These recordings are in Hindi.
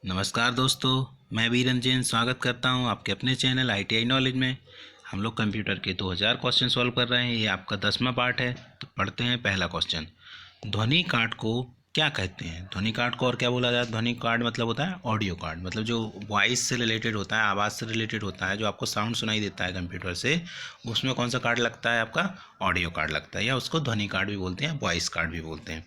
नमस्कार दोस्तों, मैं वीरेंद्र जैन स्वागत करता हूं आपके अपने चैनल ITI नॉलेज में। हम लोग कंप्यूटर के 2000 क्वेश्चन सॉल्व कर रहे हैं। ये आपका 10वां पार्ट है। तो पढ़ते हैं पहला क्वेश्चन। ध्वनि कार्ड को क्या कहते हैं? ध्वनि कार्ड को और क्या बोला जाता है? ध्वनि कार्ड मतलब होता है ऑडियो कार्ड, मतलब जो वॉइस से रिलेटेड होता है, आवाज़ से रिलेटेड होता है, जो आपको साउंड सुनाई देता है कंप्यूटर से, उसमें कौन सा कार्ड लगता है? आपका ऑडियो कार्ड लगता है, या उसको ध्वनि कार्ड भी बोलते हैं, वॉइस कार्ड भी बोलते हैं।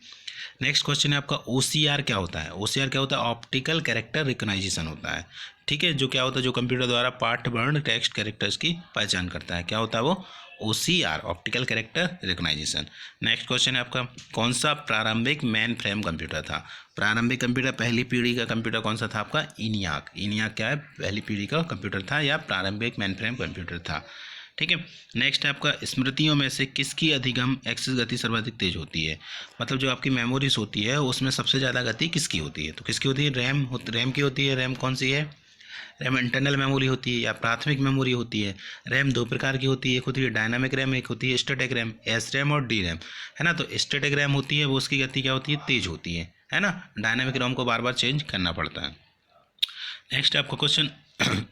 नेक्स्ट क्वेश्चन है आपका OCR क्या होता है? OCR क्या होता है? ऑप्टिकल कैरेक्टर रिकग्नाइजेशन होता है। ठीक है, जो क्या होता है, जो कंप्यूटर द्वारा पाठ वर्ण टेक्स्ट कैरेक्टर्स की पहचान करता है। क्या होता है वो? OCR, optical character recognisation. Next question है आपका, कौन सा प्रारंभिक मेन फ्रेम कंप्यूटर था? प्रारंभिक कंप्यूटर, पहली पीढ़ी का कंप्यूटर कौन सा था आपका? ENIAC। ENIAC क्या है? पहली पीढ़ी का कंप्यूटर था, या प्रारंभिक मेन फ्रेम कंप्यूटर था। ठीक है। नेक्स्ट है आपका, स्मृतियों में से किसकी अधिगम एक्सेस गति सर्वाधिक तेज होती है? मतलब जो आपकी मेमोरीज होती है उसमें सबसे ज़्यादा गति किसकी होती है? तो किसकी होती है? रैम की होती है। रैम कौन सी है? रैम इंटरनल मेमोरी होती है या प्राथमिक मेमोरी होती है? रैम दो प्रकार की होती है, एक होती है डायनामिक रैम, एक होती है स्टैटिक रैम, SRAM और DRAM, है ना। तो स्टैटिक रैम होती है वो, उसकी गति क्या होती है? तेज होती है ना। डायनामिक रैम को बार बार चेंज करना पड़ता है। नेक्स्ट आपका क्वेश्चन,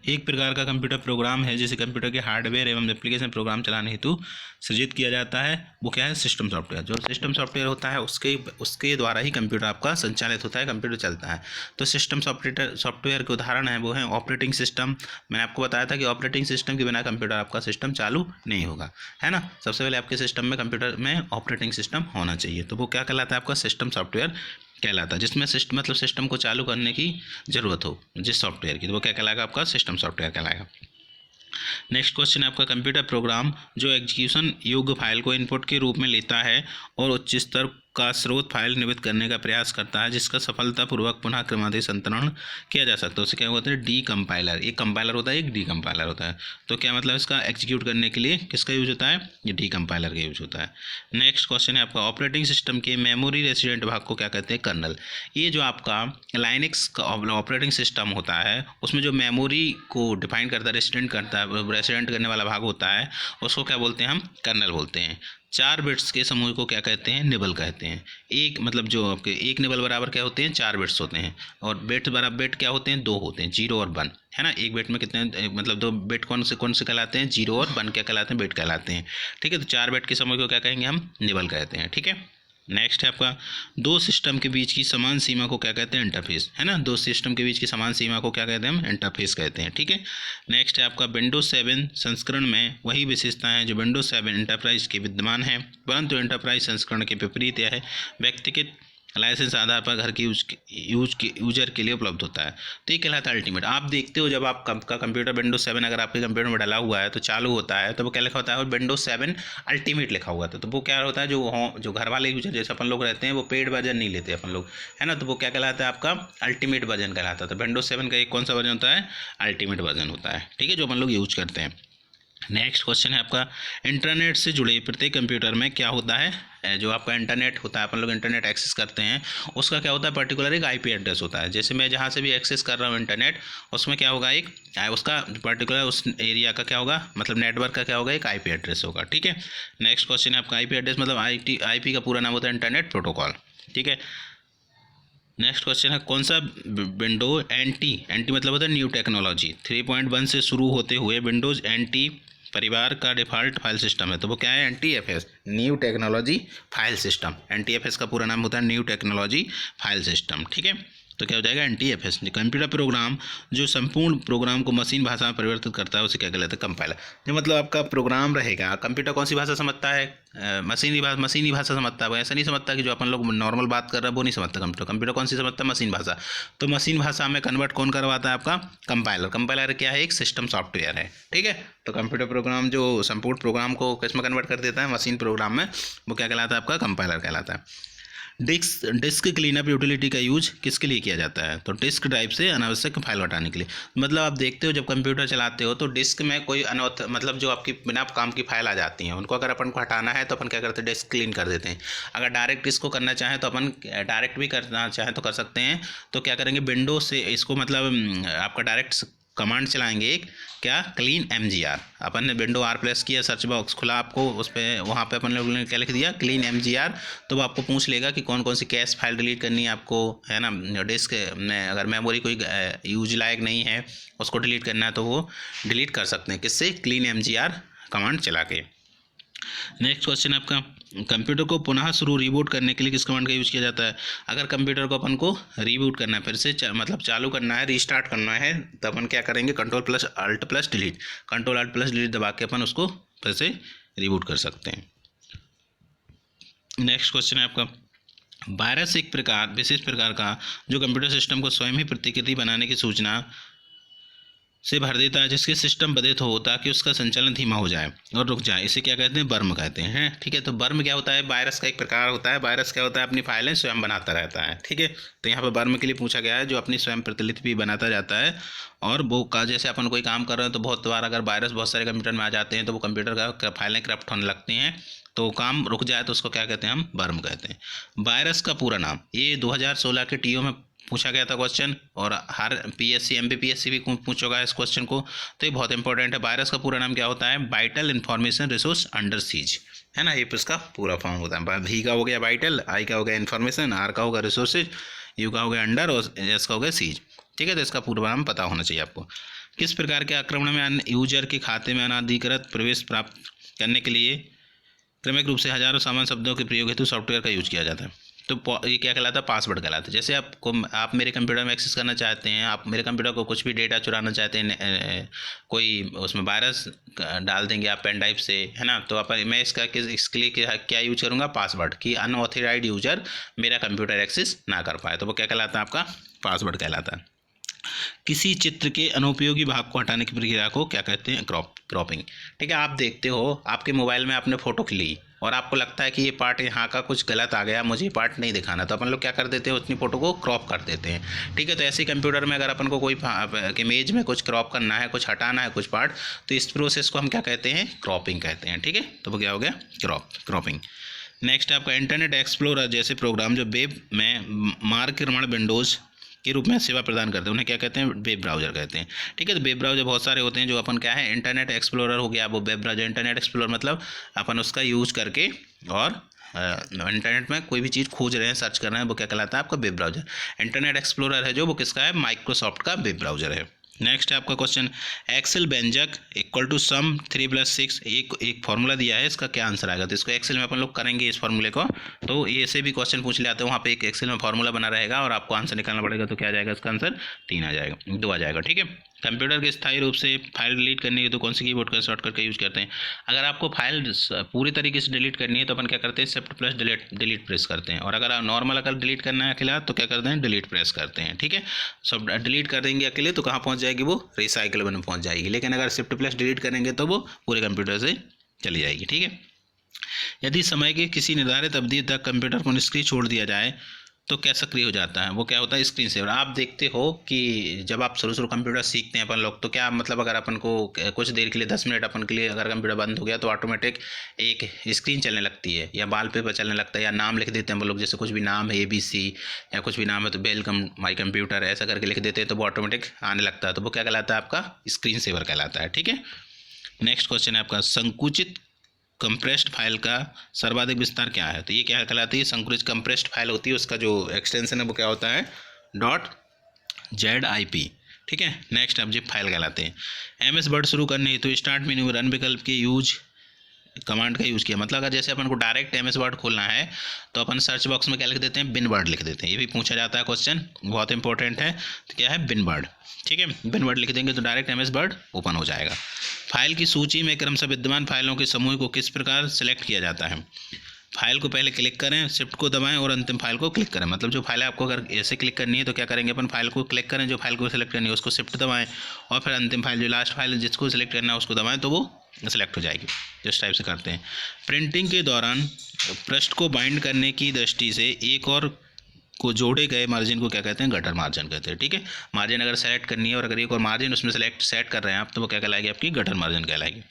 एक प्रकार का कंप्यूटर प्रोग्राम है जिसे कंप्यूटर के हार्डवेयर एवं एप्लीकेशन प्रोग्राम चलाने हेतु सृजित किया जाता है। वो क्या है? System software. जो सिस्टम सॉफ्टवेयर होता है उसके द्वारा ही कंप्यूटर आपका संचालित होता है, कंप्यूटर चलता है। तो सिस्टम सॉफ्टवेयर के उदाहरण है वो है ऑपरेटिंग सिस्टम। मैंने आपको बताया था कि ऑपरेटिंग सिस्टम के बिना कंप्यूटर आपका सिस्टम चालू नहीं होगा, है ना। सबसे पहले आपके सिस्टम में, कंप्यूटर में ऑपरेटिंग सिस्टम होना चाहिए। तो वो क्या कहलाता है? आपका सिस्टम सॉफ्टवेयर कहलाता है, जिसमें सिस्टम मतलब सिस्टम को चालू करने की ज़रूरत हो जिस सॉफ्टवेयर की, तो वो क्या कहलाएगा? आपका सिस्टम सॉफ्टवेयर कहलाएगा। नेक्स्ट क्वेश्चन है आपका, कंप्यूटर प्रोग्राम जो एग्जीक्यूशन योग्य फाइल को इनपुट के रूप में लेता है और उच्च स्तर का स्रोत फाइल निर्मित करने का प्रयास करता है, जिसका सफलतापूर्वक पुनः क्रमादेश संतरण किया जा सकता है, उसे क्या होता है? D compiler. एक कंपाइलर होता है, एक डी कंपाइलर होता है। तो क्या मतलब इसका? एग्जीक्यूट करने के लिए किसका यूज होता है? ये डी कंपाइलर का यूज होता है। नेक्स्ट क्वेश्चन है आपका, ऑपरेटिंग सिस्टम के मेमोरी रेसिडेंट भाग को क्या कहते हैं? कर्नल। ये जो आपका लाइनक्स का ऑपरेटिंग सिस्टम होता है उसमें जो मेमोरी को डिफाइन करता है, रेसिडेंट करता है, रेसिडेंट करने वाला भाग होता है, उसको क्या बोलते हैं? हम कर्नल बोलते हैं। 4 बिट्स के समूह को क्या कहते हैं? निबल कहते हैं। एक मतलब जो आपके एक निबल बराबर क्या होते हैं? 4 बिट्स होते हैं। और बिट्स बराबर बिट क्या होते हैं? 2 होते हैं, 0 और 1, है ना। एक बिट में कितने, मतलब 2 बिट कौन से कहलाते हैं? 0 और 1 क्या कहलाते हैं? बिट कहलाते हैं। ठीक है, तो 4 बिट के समूह को क्या कहेंगे? हम निबल कहते हैं। ठीक है। नेक्स्ट है आपका, दो सिस्टम के बीच की समान सीमा को क्या कहते हैं? इंटरफेस, है ना। दो सिस्टम के बीच की समान सीमा को क्या कहते हैं? हम इंटरफेस कहते हैं। ठीक है। नेक्स्ट है आपका, विंडोज 7 संस्करण में वही विशेषताएं हैं जो विंडोज 7 इंटरप्राइज के विद्यमान है, परंतु इंटरप्राइज संस्करण के विपरीत यह है व्यक्तिगत लाइसेंस आधार पर घर की यूजर के लिए उपलब्ध होता है। तो ये कहलाता है अल्टीमेट। आप देखते हो जब आपका कंप्यूटर विंडोज 7 अगर आपके कंप्यूटर में डाला हुआ है तो चालू होता है, तो वो क्या लिखा होता है? विंडोज 7 अल्टीमेट लिखा हुआ था। तो वो क्या होता है? जो घर वाले यूजर जैसे अपन लोग रहते हैं वो पेड वर्जन नहीं लेते अपन लोग, है ना। तो वो क्या कहलाता है? आपका अल्टीमेट वर्जन कहलाता है। तो विंडोज 7 का एक कौन सा वर्जन होता है? अल्टीमेट वर्जन होता है। ठीक है, जो अपन लोग यूज करते हैं। नेक्स्ट क्वेश्चन है आपका, इंटरनेट से जुड़े प्रत्येक कंप्यूटर में क्या होता है? जो आपका इंटरनेट होता है, अपन लोग इंटरनेट एक्सेस करते हैं, उसका क्या होता है? पर्टिकुलर एक IP एड्रेस होता है। जैसे मैं जहाँ से भी एक्सेस कर रहा हूँ इंटरनेट, उसमें क्या होगा? एक उसका पर्टिकुलर उस एरिया का क्या होगा? मतलब नेटवर्क का क्या होगा? एक IP एड्रेस होगा। ठीक है। नेक्स्ट क्वेश्चन है आपका, IP एड्रेस मतलब IP का पूरा नाम होता है इंटरनेट प्रोटोकॉल। ठीक है। नेक्स्ट क्वेश्चन है, कौन सा विंडो NT मतलब होता है न्यू टेक्नोलॉजी 3.1 से शुरू होते हुए विंडोज NT परिवार का डिफ़ॉल्ट फाइल सिस्टम है? तो वो क्या है? NTFS, new technology file system. NTFS का पूरा नाम होता है न्यू टेक्नोलॉजी फाइल सिस्टम। ठीक है। तो क्या हो जाएगा? NTFS। कंप्यूटर प्रोग्राम जो संपूर्ण प्रोग्राम को मशीन भाषा में परिवर्तित करता है उसे क्या कहलाता है? कंपाइलर। जो मतलब आपका प्रोग्राम रहेगा, कंप्यूटर कौन सी भाषा समझता है? मशीनी भाषा समझता है। वो ऐसा नहीं समझता कि जो अपन लोग नॉर्मल बात कर रहे हैं वो नहीं समझता कंप्यूटर। कंप्यूटर कौन सी समझता है? मशीन भाषा। तो मशीन भाषा में कन्वर्ट कौन करवाता है? आपका कंपाइलर। कंपाइलर क्या है? एक सिस्टम सॉफ्टवेयर है। ठीक है। तो कंप्यूटर प्रोग्राम जो संपूर्ण प्रोग्राम को किस में कन्वर्ट कर देता है? मशीन प्रोग्राम में। वो क्या कहलाता है? आपका कंपाइलर कहलाता है। डिस्क क्लीनअप यूटिलिटी का यूज किसके लिए किया जाता है? तो डिस्क ड्राइव से अनावश्यक फाइल हटाने के लिए। मतलब आप देखते हो जब कंप्यूटर चलाते हो तो डिस्क में कोई मतलब जो आपकी बिना काम की फाइल आ जाती हैं उनको अगर अपन को हटाना है तो अपन क्या करते हैं? डिस्क क्लीन कर देते हैं। अगर डायरेक्ट इसको करना चाहें तो अपन डायरेक्ट भी करना चाहें तो कर सकते हैं। तो क्या करेंगे? विंडो से इसको मतलब आपका डायरेक्ट कमांड चलाएंगे एक, क्या, क्लीन MGR। अपन ने विंडो R प्रेस किया, सर्च बॉक्स खुला आपको, उस पर वहाँ पे अपन लोगों ने क्या लिख दिया, क्लीन MGR। तो वो आपको पूछ लेगा कि कौन कौन सी कैश फाइल डिलीट करनी है आपको, है ना। डिस्क में अगर मेमोरी कोई यूज लायक नहीं है, उसको डिलीट करना है, तो वो डिलीट कर सकते हैं किससे, क्लीन MGR कमांड चला के। नेक्स्ट क्वेश्चन आपका, कंप्यूटर को पुनः शुरू रीबूट करने के लिए किस कमांड का यूज़ किया जाता है। अगर कंप्यूटर को अपन को रीबूट करना है, फिर से मतलब चालू करना है, रीस्टार्ट करना है, तो अपन क्या करेंगे, कंट्रोल+Alt+Delete, कंट्रोल+Alt+Delete दबा के अपन उसको फिर से रीबूट कर सकते हैं। नेक्स्ट क्वेश्चन है आपका, वायरस एक विशेष प्रकार का जो कंप्यूटर सिस्टम को स्वयं ही प्रतिकृति बनाने की सूचना से भर देता है, जिसके सिस्टम बाधित हो ताकि उसका संचालन धीमा हो जाए और रुक जाए, इसे क्या कहते हैं, वर्म कहते हैं। ठीक है, तो वर्म क्या होता है, वायरस का एक प्रकार होता है। वायरस क्या होता है, अपनी फाइलें स्वयं बनाता रहता है। ठीक है, तो यहाँ पर वर्म के लिए पूछा गया है, जो अपनी स्वयं प्रतिलिपि बनाता जाता है। और वो का जैसे अपन कोई काम कर रहे हैं तो बहुत बार अगर वायरस बहुत सारे कंप्यूटर में आ जाते हैं तो वो कंप्यूटर का फाइलें करप्ट होने लगती हैं, तो काम रुक जाए तो उसको क्या कहते हैं, हम वर्म कहते हैं। वायरस का पूरा नाम, ये 2016 के TO में पूछा गया था क्वेश्चन, और हर PSC MPPSC भी पूछोगा इस क्वेश्चन को, तो ये बहुत इंपॉर्टेंट है। वायरस का पूरा नाम क्या होता है, vital information resource under seize, है ना। ये इसका पूरा फॉर्म होता है। V का हो गया वाइटल, I का हो गया इन्फॉर्मेशन, R का होगा रिसोर्सेज, U का हो गया अंडर, और S का हो गया सीज। ठीक है, तो इसका पूरा नाम पता होना चाहिए आपको। किस प्रकार के आक्रमण में अन्य यूजर के खाते में अनाधिकृत प्रवेश प्राप्त करने के लिए क्रमिक रूप से हजारों सामान्य शब्दों के प्रयोग हेतु सॉफ्टवेयर का यूज किया जाता है। तो ये क्या कहलाता है, पासवर्ड कहलाता है। जैसे आप मेरे कंप्यूटर में एक्सेस करना चाहते हैं, आप मेरे कंप्यूटर को कुछ भी डेटा चुराना चाहते हैं, कोई उसमें वायरस डाल देंगे आप पेन ड्राइव से, है ना। तो मैं इसके लिए क्या यूज करूँगा, पासवर्ड, कि अनऑथराइज्ड यूजर मेरा कंप्यूटर एक्सेस ना कर पाए, तो वो क्या कहलाता है, आपका पासवर्ड कहलाता है। किसी चित्र के अनुपयोगी भाग को हटाने की प्रक्रिया को क्या कहते हैं, क्रॉपिंग। ठीक है, आप देखते हो आपके मोबाइल में आपने फ़ोटो ली और आपको लगता है कि ये पार्ट यहाँ का कुछ गलत आ गया, मुझे ये पार्ट नहीं दिखाना, तो अपन लोग क्या कर देते हैं, उतनी फ़ोटो को क्रॉप कर देते हैं। ठीक है, तो ऐसे ही कंप्यूटर में अगर अपन को कोई इमेज में कुछ क्रॉप करना है, कुछ हटाना है, कुछ पार्ट, तो इस प्रोसेस को हम क्या कहते हैं, क्रॉपिंग कहते हैं। ठीक है, तो वो क्या हो गया, क्रॉपिंग। नेक्स्ट आपका, इंटरनेट एक्सप्लोरर जैसे प्रोग्राम जो वेब में मार्गक्रमण विंडोज़ के रूप में सेवा प्रदान करते हैं, उन्हें क्या कहते हैं, वेब ब्राउज़र कहते हैं। ठीक है, तो वेब ब्राउज़र बहुत सारे होते हैं, जो अपन क्या है, इंटरनेट एक्सप्लोरर हो गया, वो वेब ब्राउज़र। इंटरनेट एक्सप्लोरर मतलब अपन उसका यूज़ करके और इंटरनेट में कोई भी चीज़ खोज रहे हैं, सर्च कर रहे हैं, वो क्या कहलाता है, आपका वेब ब्राउज़र। इंटरनेट एक्सप्लोरर है जो, वो किसका है, माइक्रोसॉफ्ट का वेब ब्राउज़र है। नेक्स्ट है आपका क्वेश्चन, एक्सेल व्यंजक इक्वल टू सम 3+6, एक फार्मूला दिया है, इसका क्या आंसर आएगा। तो इसको एक्सेल में अपन लोग करेंगे इस फार्मूले को, तो ये से भी क्वेश्चन पूछ ले आते हैं, वहाँ पे एक एक्सेल में फार्मूला बना रहेगा और आपको आंसर निकालना पड़ेगा। तो क्या आ जाएगा, इसका आंसर 3 आ जाएगा, 2 आ जाएगा। ठीक है, कंप्यूटर के स्थायी रूप से फाइल डिलीट करने के तो कौन सी कीबोर्ड का शॉर्टकट का यूज़ करते हैं। अगर आपको फाइल पूरी तरीके से डिलीट करनी है तो अपन क्या करते हैं, Shift+Delete प्रेस करते हैं, और अगर नॉर्मल अगर डिलीट करना है अकेला तो क्या करते हैं, डिलीट प्रेस करते हैं। ठीक है, सब डिलीट कर देंगे अकेले तो कहाँ पहुँच जाएगी, वो रिसाइकल में पहुँच जाएगी, लेकिन अगर Shift+Delete करेंगे तो वो पूरे कंप्यूटर से चली जाएगी। ठीक है, यदि समय के किसी निर्धारित अवधि तक कंप्यूटर को निष्क्रिय छोड़ दिया जाए तो क्या सक्रिय हो जाता है, वो क्या होता है, स्क्रीन सेवर। आप देखते हो कि जब आप शुरू कंप्यूटर सीखते हैं अपन लोग, तो क्या मतलब अगर अपन को कुछ देर के लिए 10 मिनट अपन के लिए अगर कंप्यूटर बंद हो गया तो ऑटोमेटिक एक स्क्रीन चलने लगती है या वॉलपेपर चलने लगता है या नाम लिख देते हैं हम लोग, जैसे कुछ भी नाम है ABC या कुछ भी नाम है तो वेलकम माई कंप्यूटर ऐसा करके लिख देते हैं, तो वो ऑटोमेटिक आने लगता है, तो वो क्या कहलाता है, आपका स्क्रीन सेवर कहलाता है। ठीक है, नेक्स्ट क्वेश्चन है आपका, संकुचित कंप्रेस्ड फाइल का सर्वाधिक विस्तार क्या है। तो ये क्या कहलाती है, संकुचित कंप्रेस्ड फाइल होती है, उसका जो एक्सटेंशन है वो क्या होता है, .zip। ठीक है, नेक्स्ट अब जिप फाइल कहलाते हैं। MS वर्ड शुरू करने तो स्टार्ट मेन्यू में रन विकल्प के यूज कमांड का यूज़ किया, मतलब अगर जैसे अपन को डायरेक्ट MS वर्ड खोलना है तो अपन सर्च बॉक्स में क्या लिख देते हैं, बिन वर्ड लिख देते हैं। ये भी पूछा जाता है क्वेश्चन, बहुत इंपॉर्टेंट है। तो क्या है, बिन वर्ड। ठीक है, बिन वर्ड लिख देंगे तो डायरेक्ट MS वर्ड ओपन हो जाएगा। फाइल की सूची में क्रमशः विद्यमान फाइलों के समूह को किस प्रकार सेलेक्ट किया जाता है। फाइल को पहले क्लिक करें, शिफ्ट को दबाएं और अंतिम फाइल को क्लिक करें। मतलब जो फाइल है आपको अगर ऐसे क्लिक करनी है तो क्या करेंगे, अपन फाइल को क्लिक करें, जो फाइल को सिलेक्ट करनी है उसको शिफ्ट दबाएं और फिर अंतिम फाइल जो लास्ट फाइल है जिसको सिलेक्ट करना है उसको दबाएं तो वो सेलेक्ट हो जाएगी। इस टाइप से करते हैं। प्रिंटिंग के दौरान पृष्ठ को बाइंड करने की दृष्टि से एक और को जोड़े गए मार्जिन को क्या कहते हैं, गटर मार्जिन कहते हैं। ठीक है, मार्जिन अगर सेलेक्ट करनी है और अगर एक और मार्जिन उसमें सेट कर रहे हैं आप तो वो क्या कहलाएगी, आपकी गटर मार्जिन कहलाएगी।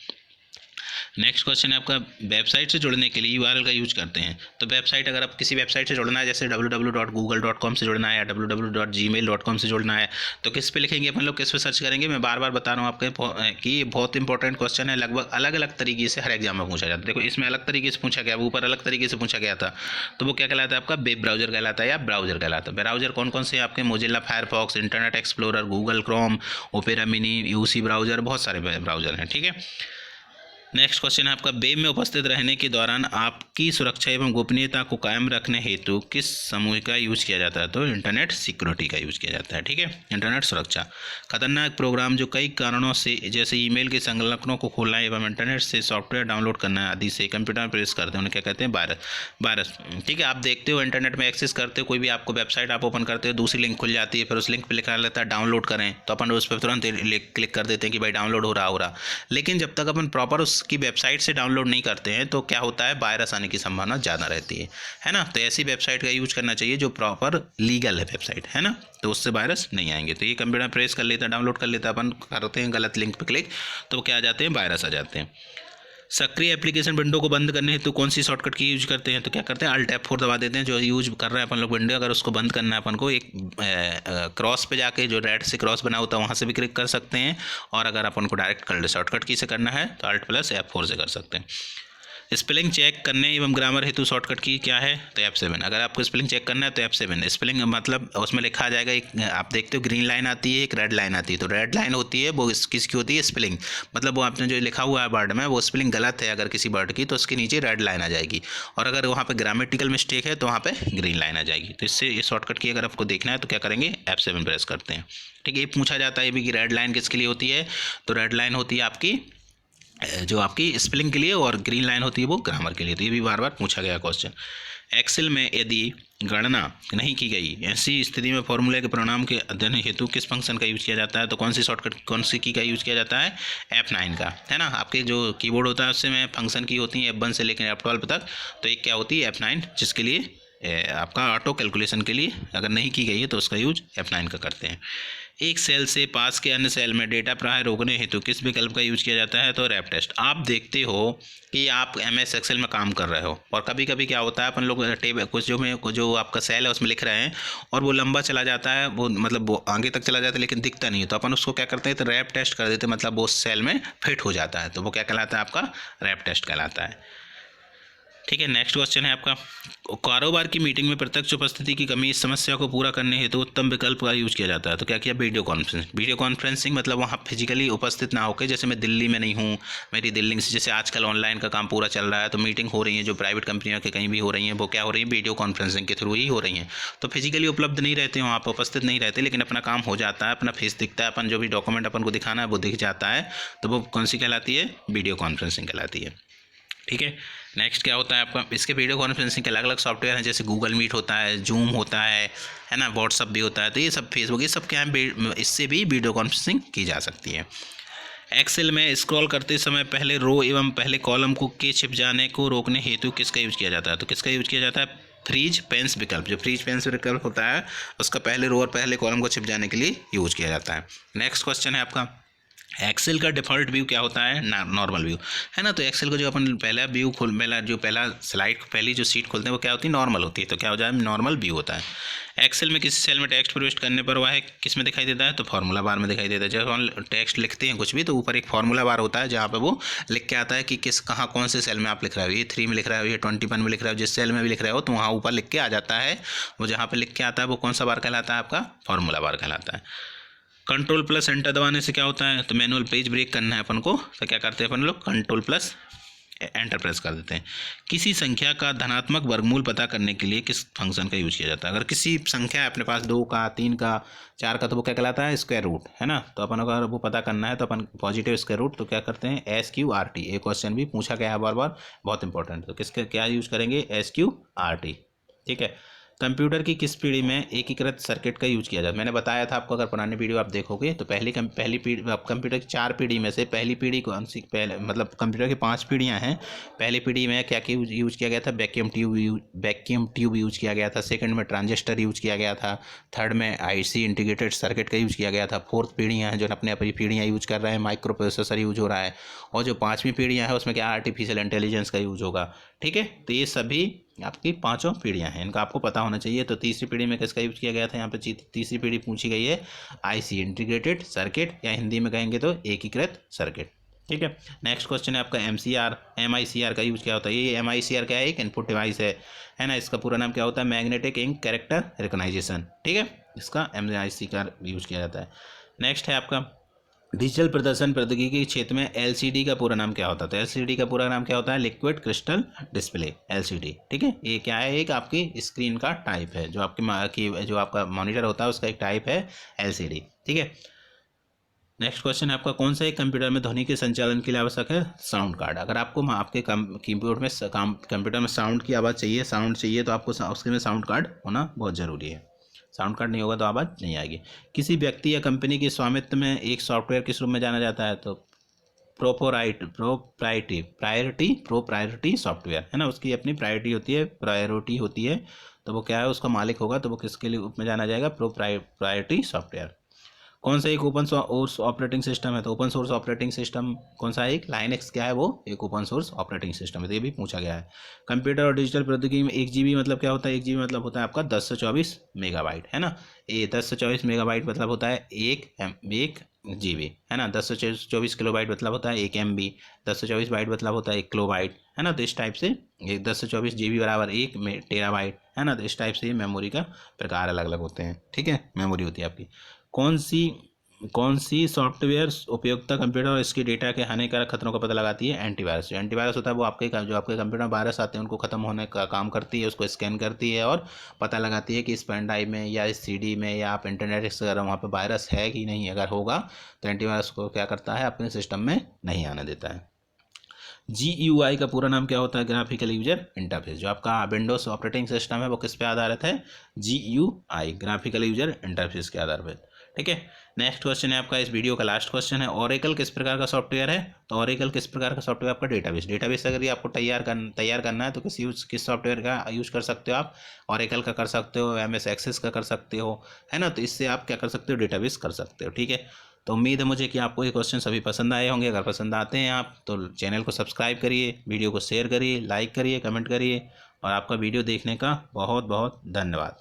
नेक्स्ट क्वेश्चन है आपका, वेबसाइट से जुड़ने के लिए यूआरएल का यूज करते हैं। तो वेबसाइट, अगर आप किसी वेबसाइट से जुड़ना है, जैसे www.google.com से जुड़ना है या www.gmail.com से जुड़ना है, तो किस पे लिखेंगे अपन लोग, किस पे सर्च करेंगे। मैं बार बार बता रहा हूँ आपके कि ये बहुत इंपॉर्टेंट क्वेश्चन है, लगभग अलग अलग तरीके से हर एग्जाम में पूछा जाता है। देखो इसमें अलग तरीके से पूछा गया, ऊपर अलग तरीके से पूछा गया था, तो वो क्या कहलाता है आपका, वेब ब्राउजर कहलाता है या ब्राउजर कहलाता है। ब्राउजर कौन कौन से आपके, Mozilla Firefox, internet explorer, Google Chrome, opera mini, UC browser, बहुत सारे ब्राउजर हैं, ठीक है। नेक्स्ट क्वेश्चन है आपका, वेब में उपस्थित रहने के दौरान आपकी सुरक्षा एवं गोपनीयता को कायम रखने हेतु किस समूह का यूज किया जाता है। तो इंटरनेट सिक्योरिटी का यूज किया जाता है, ठीक है। इंटरनेट सुरक्षा, खतरनाक प्रोग्राम जो कई कारणों से, जैसे ईमेल के संलग्नकों को खोलना एवं इंटरनेट से सॉफ्टवेयर डाउनलोड करना आदि से कंप्यूटर में प्रवेश करते हैं, उन्हें क्या कहते हैं, वायरस। ठीक है, आप देखते हो इंटरनेट में एक्सेस करते हो, कोई भी आपको वेबसाइट आप ओपन करते हो, दूसरी लिंक खुल जाती है, फिर उस लिंक पर लिखा रहता है डाउनलोड करें, तो अपन उस पर तुरंत क्लिक कर देते हैं कि भाई डाउनलोड हो रहा। लेकिन जब तक अपन प्रॉपर की वेबसाइट से डाउनलोड नहीं करते हैं तो क्या होता है, वायरस आने की संभावना ज़्यादा रहती है ना। तो ऐसी वेबसाइट का यूज करना चाहिए जो प्रॉपर लीगल है वेबसाइट, है ना, तो उससे वायरस नहीं आएंगे। तो ये कंप्यूटर प्रेस कर लेता है, डाउनलोड कर लेता है, अपन करते हैं गलत लिंक पे क्लिक, तो क्या आ जाते हैं, वायरस आ जाते हैं। सक्रिय एप्लीकेशन विंडो को बंद करने हेतु कौन सी शॉर्टकट की यूज करते हैं। तो क्या करते हैं, Alt F4 दबा देते हैं। जो यूज कर रहे हैं अपन लोग विंडो, अगर उसको बंद करना है अपन को, एक क्रॉस पे जाके जो रेड से क्रॉस बना होता है वहाँ से भी क्लिक कर सकते हैं, और अगर अपन को डायरेक्ट कर शॉर्टकट की से करना है तो Alt+F4 से कर सकते हैं। स्पेलिंग चेक करने एवं ग्रामर हेतु शॉर्टकट की क्या है, तो F7। अगर आपको स्पेलिंग चेक करना है तो F7। स्पेलिंग मतलब उसमें लिखा जाएगा, एक आप देखते हो ग्रीन लाइन आती है, एक रेड लाइन आती है। तो रेड लाइन होती है वो किसकी होती है, स्पेलिंग, मतलब वो आपने जो लिखा हुआ है वर्ड में वो स्पेलिंग गलत है अगर किसी वर्ड की, तो उसके नीचे रेड लाइन आ जाएगी, और अगर वहाँ पर ग्रामेटिकल मिस्टेक है तो वहाँ पर ग्रीन लाइन आ जाएगी। तो इससे ये शॉर्टकट की अगर आपको देखना है तो क्या करेंगे, F7 प्रेस करते हैं, ठीक है। ये पूछा जाता है भी कि रेड लाइन किसके लिए होती है, तो रेड लाइन होती है आपकी जो आपकी स्पेलिंग के लिए, और ग्रीन लाइन होती है वो ग्रामर के लिए। तो ये भी बार बार पूछा गया क्वेश्चन। एक्सेल में यदि गणना नहीं की गई, ऐसी स्थिति में फॉर्मूले के परिणाम के अध्ययन हेतु किस फंक्शन का यूज किया जाता है। तो कौन सी शॉर्टकट, कौन सी की का यूज किया जाता है, F9 का, है ना। आपके जो कीबोर्ड होता है उससे में फंक्शन की होती है F1 से लेकर F12 तक, तो एक क्या होती है F9, जिसके लिए आपका ऑटो कैलकुलेशन के लिए अगर नहीं की गई है तो उसका यूज F9 का करते हैं। एक सेल से पास के अन्य सेल में डेटा प्रवाह रोकने हेतु किस विकल्प का यूज किया जाता है, तो रैप टेस्ट। आप देखते हो कि आप MS एक्सेल में काम कर रहे हो, और कभी कभी क्या होता है अपन लोग टेबल कुछ जो आपका सेल है उसमें लिख रहे हैं और वो लंबा चला जाता है, वो मतलब वो आगे तक चला जाता है लेकिन दिखता नहीं है, तो अपन उसको क्या करते हैं, तो रैप टेस्ट कर देते हैं, मतलब वो सेल में फिट हो जाता है, तो वो क्या कहलाता है, आपका रैप टेस्ट कहलाता है, ठीक है। नेक्स्ट क्वेश्चन है आपका, कारोबार की मीटिंग में प्रत्यक्ष उपस्थिति की कमी, इस समस्या को पूरा करने हेतु उत्तम विकल्प का यूज किया जाता है। तो क्या किया, वीडियो कॉन्फ्रेंस। वीडियो कॉन्फ्रेंसिंग मतलब वहाँ फिजिकली उपस्थित ना होकर, जैसे मैं दिल्ली में नहीं हूँ, मेरी दिल्ली से, जैसे आजकल ऑनलाइन का काम पूरा चल रहा है, तो मीटिंग हो रही है जो प्राइवेट कंपनियों के कहीं भी हो रही हैं, वो क्या हो रही है, वीडियो कॉन्फ्रेंसिंग के थ्रू ही हो रही हैं। तो फिजिकली उपलब्ध नहीं रहते वहाँ पर, उपस्थित नहीं रहते, लेकिन अपना काम हो जाता है, अपना फेस दिखता है, अपन जो भी डॉक्यूमेंट अपन को दिखाना है वो दिख जाता है, तो वो कौन सी कहलाती है, वीडियो कॉन्फ्रेंसिंग कहलाती है, ठीक है। नेक्स्ट क्या होता है आपका, इसके वीडियो कॉन्फ्रेंसिंग के अलग अलग सॉफ्टवेयर हैं, जैसे गूगल मीट होता है, जूम होता है ना, व्हाट्सअप भी होता है, तो ये सब, फेसबुक, ये सब क्या है, इससे भी वीडियो कॉन्फ्रेंसिंग की जा सकती है। एक्सेल में स्क्रॉल करते समय पहले रो एवं पहले कॉलम को के छिप जाने को रोकने हेतु किसका यूज किया जाता है। तो किसका यूज किया जाता है, फ्रीज पेंस विकल्प। जो फ्रीज पेंस विकल्प होता है उसका पहले रो और पहले कॉलम को छिप जाने के लिए यूज किया जाता है। नेक्स्ट क्वेश्चन है आपका, एक्सेल का डिफ़ॉल्ट व्यू क्या होता है, नॉर्मल व्यू, है ना। तो एक्सेल को जो अपन पहला व्यू पहला स्लाइड, पहली जो सीट खोलते हैं वो क्या होती है, नॉर्मल होती है, तो क्या हो जाए, नॉर्मल व्यू होता है। एक्सेल में किसी सेल में टेक्स्ट प्रविष्ट करने पर वह किस में दिखाई देता है, तो फार्मूला बार में दिखाई देता है। जब हम टेक्स्ट लिखते हैं कुछ भी तो ऊपर एक फार्मूला बार होता है जहाँ पे वो लिख के आता है कि किस कहाँ कौन से सेल में आप लिख रहे हो, ये 3 में लिख रहे हो, ये 21 में लिख रहे हो, जिस सेल में भी लिख रहे हो तो वहाँ ऊपर लिख के आ जाता है। वो जहाँ पर लिख के आता है वो कौन सा बार कहलाता है, आपका फार्मूला बार कहलाता है। कंट्रोल+ एंटर दबाने से क्या होता है, तो मैनुअल पेज ब्रेक करना है अपन को, तो क्या करते हैं अपन लोग, कंट्रोल+ एंटर प्रेस कर देते हैं। किसी संख्या का धनात्मक वर्गमूल पता करने के लिए किस फंक्शन का यूज किया जाता है। अगर किसी संख्या है अपने पास 2 का, 3 का, 4 का, तो वो क्या कहलाता है, स्क्वायर रूट, है ना। तो अपन अगर वो पता करना है तो अपन पॉजिटिव स्क्वायर रूट, तो क्या करते हैं, SQRT। ये क्वेश्चन भी पूछा गया है बार बार, बहुत इंपॉर्टेंट। तो किसका क्या यूज करेंगे, SQRT, ठीक है। कंप्यूटर की किस पीढ़ी में एकीकृत सर्किट का यूज किया जाता है? मैंने बताया था आपको, अगर पुरानी वीडियो आप देखोगे तो पहली पीढ़ी, कंप्यूटर की 4 पीढ़ी में से पहली पीढ़ी कौन सी, पहले मतलब कंप्यूटर की 5 पीढ़ियाँ हैं। पहली पीढ़ी में क्या यूज किया गया था? वैक्यूम ट्यूब यूज किया गया था। सेकंड में ट्रांजिस्टर यूज किया गया था। थर्ड में आईसी इंटीग्रेटेड सर्किट का यूज किया गया था। फोर्थ पीढ़ियाँ हैं जो अपने पीढ़ियाँ यूज कर रहे हैं, माइक्रो प्रोसेसर यूज हो रहा है। और जो 5वीं पीढ़ियाँ है उसमें क्या आर्टिफिशियल इंटेलिजेंस का यूज होगा। ठीक है, तो ये सभी आपकी 5 पीढ़ियाँ हैं, इनका आपको पता होना चाहिए। तो तीसरी पीढ़ी में किसका यूज किया गया था? यहाँ पे तीसरी पीढ़ी पूछी गई है आईसी इंटीग्रेटेड सर्किट, या हिंदी में कहेंगे तो एकीकृत सर्किट। ठीक है, नेक्स्ट क्वेश्चन है आपका MICR का यूज क्या होता है? ये MICR क्या है? एक इनपुट डिवाइस है ना। इसका पूरा नाम क्या होता है? Magnetic ink character recognition. ठीक है, इसका MICR यूज किया जाता है। नेक्स्ट है आपका डिजिटल प्रदर्शन प्रौद्योगिकी के क्षेत्र में LCD का पूरा नाम क्या होता है? तो LCD का पूरा नाम क्या होता है? Liquid crystal display, LCD। ठीक है, ये क्या है? एक आपकी स्क्रीन का टाइप है, जो जो आपका मॉनिटर होता है उसका एक टाइप है LCD। ठीक है, नेक्स्ट क्वेश्चन है आपका कौन सा एक कंप्यूटर में ध्वनि के संचालन के लिए आवश्यक है? Sound card. अगर आपको आपके कंप्यूटर में साउंड की आवाज़ चाहिए तो आपको उसके में साउंड कार्ड होना बहुत ज़रूरी है। साउंड कार्ड नहीं होगा तो आवाज़ नहीं आएगी। किसी व्यक्ति या कंपनी के स्वामित्व में एक सॉफ्टवेयर किस रूप में जाना जाता है? तो प्रोप्राइटरी सॉफ्टवेयर है ना, उसकी अपनी प्रायोरिटी होती है, तो वो क्या है? उसका मालिक होगा, तो वो किसके रूप में जाना जाएगा? Proprietary software. कौन सा एक ओपन सोर्स ऑपरेटिंग सिस्टम है? तो ओपन सोर्स ऑपरेटिंग सिस्टम कौन सा है? एक लाइनक्स क्या है? वो एक ओपन सोर्स ऑपरेटिंग सिस्टम है, तो ये भी पूछा गया है। कंप्यूटर और डिजिटल प्रौद्योगिकी में 1 GB मतलब क्या होता है? 1 GB मतलब होता है आपका 10 से 24 मेगाबाइट, है ना। ये 10 से 24 मेगाबाइट मतलब होता है 1 GB, है ना। 10 से 24 किलोबाइट मतलब होता है 1 MB। 10 से 24 बाइट मतलब होता है 1 किलोबाइट, है ना। तो इस टाइप से ये 10 से 24 GB बराबर 1 टेराबाइट, है ना। तो इस टाइप से ये मेमोरी का प्रकार अलग अलग होते हैं। ठीक है, मेमोरी होती है आपकी। कौन सी सॉफ्टवेयर उपयोगिता कंप्यूटर और इसके डेटा के हानिकारक खतरों का पता लगाती है? एंटीवायरस। जो एंटीवायरस होता है वो जो आपके कंप्यूटर में वायरस आते हैं उनको खत्म होने का काम करती है, उसको स्कैन करती है और पता लगाती है कि इस पेन ड्राइव में या इस CD में या आप इंटरनेट से वहाँ पर वायरस है कि नहीं। अगर होगा तो एंटीवायरस को क्या करता है? अपने सिस्टम में नहीं आने देता है। GUI का पूरा नाम क्या होता है? Graphical user interface. जो आपका विंडोज ऑपरेटिंग सिस्टम है वो किस पे आधारित है? GUI, ग्राफिकल यूजर इंटरफेस के आधार पर। ठीक है, नेक्स्ट क्वेश्चन है आपका, इस वीडियो का लास्ट क्वेश्चन है, ओरेकल किस प्रकार का सॉफ्टवेयर है? तो ओरेकल किस प्रकार का सॉफ्टवेयर? आपका डेटाबेस अगर ये आपको तैयार करना है तो किस सॉफ्टवेयर का यूज कर सकते हो आप? ओरेकल का कर सकते हो, MS एक्सेस का कर सकते हो, है ना। तो इससे आप क्या कर सकते हो? डेटाबेस कर सकते हो। ठीक है, तो उम्मीद है मुझे कि आपको ये क्वेश्चन सभी पसंद आए होंगे। अगर पसंद आते हैं आप तो चैनल को सब्सक्राइब करिए, वीडियो को शेयर करिए, लाइक करिए, कमेंट करिए, और आपका वीडियो देखने का बहुत बहुत धन्यवाद।